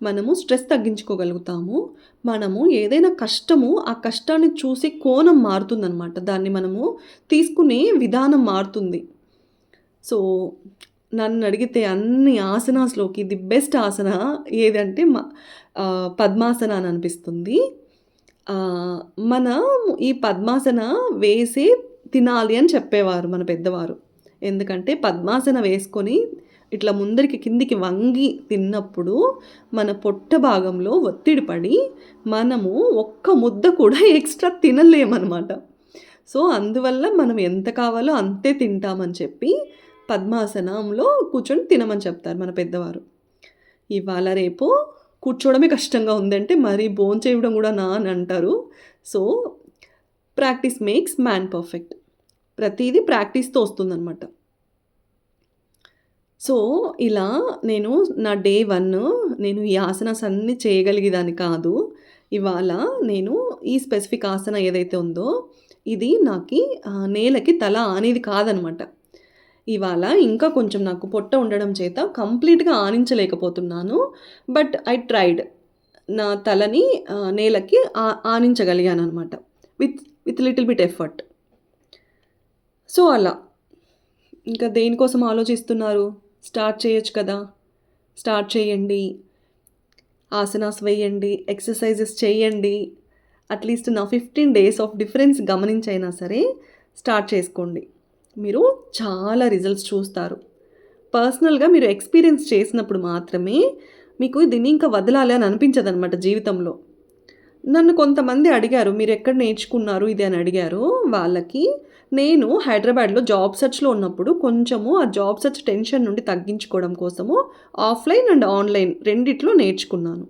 మనము స్ట్రెస్ తగ్గించుకోగలుగుతాము. మనము ఏదైనా కష్టము, ఆ కష్టాన్ని చూసే కోణం మారుతుందనమాట. దాన్ని మనము తీసుకునే విధానం మారుతుంది. సో, నన్నడిగితే అన్ని ఆసనాస్‌లోకి ది బెస్ట్ ఆసన ఏదంటే పద్మాసన అని అనిపిస్తుంది. ఆహ్, మనం ఈ పద్మాసన వేసే తినాలి అని చెప్పేవారు మన పెద్దవారు. ఎందుకంటే పద్మాసన వేసుకొని ఇట్లా ముందరికి కిందికి వంగి తిన్నప్పుడు మన పొట్ట భాగంలో ఒత్తిడి పడి మనము ఒక్క ముద్ద కూడా ఎక్స్‌ట్రా తినలేమనమాట. సో, అందువల్ల మనం ఎంత కావాలో అంతే తింటామని చెప్పి పద్మాసనంలో కూర్చొని తినమని చెప్తారు మన పెద్దవారు. ఇవాళ రేపు కూర్చోవడమే కష్టంగా ఉందంటే మరి భోంచేయడం గూడానా అని అంటారు. So, practice makes man perfect. ప్రతీదీ ప్రాక్టీస్‌తో వస్తుందనమాట. సో, ఇలా నేను నా డే 1 నేను ఈ ఆసనాస్ అన్నీ చేయగలిగేదాన్ని కాదు. ఇవాళ నేను ఈ స్పెసిఫిక్ ఆసన ఏదైతే ఉందో, ఇది నాకి నేలకి తల ఆనేది కాదనమాట. ఇవాళ ఇంకా కొంచెం నాకు పొట్ట ఉండడం చేత కంప్లీట్‌గా ఆనించలేకపోతున్నాను. But I tried. నా తలని నేలకి ఆనించగలిగాననమాట. With with little bit effort. So, అలా. ఇంకా దేనికోసం ఆలోచిస్తున్నారు? స్టార్ట్ చేయొచ్చు కదా! స్టార్ట్ చేయండి. ఆసనాస్ వేయండి. ఎక్సర్‌సైజెస్ చేయండి. అట్‌లీస్ట్ నా 15 డేస్ ఆఫ్ డిఫరెన్స్ గమనించైనా సరే స్టార్ట్ చేసుకోండి. మీరు చాలా రిజల్ట్స్ చూస్తారు. పర్సనల్‌గా మీరు ఎక్స్‌పీరియన్స్ చేసినప్పుడు మాత్రమే మీకు దీన్ని ఇంకా వదలాలి అని అనిపించదనమాట జీవితంలో. నన్ను కొంతమంది అడిగారు, "మీరెక్కడ నేర్చుకున్నారు ఇది?" అని అడిగారు. వాళ్ళకి నేను హైదరాబాద్‌లో జాబ్ సెర్చ్‌లో ఉన్నప్పుడు కొంచెము ఆ జాబ్ సెర్చ్ టెన్షన్ నుండి తగ్గించుకోవడం కోసము ఆఫ్‌లైన్ అండ్ ఆన్‌లైన్ రెండిట్లో నేర్చుకున్నాను.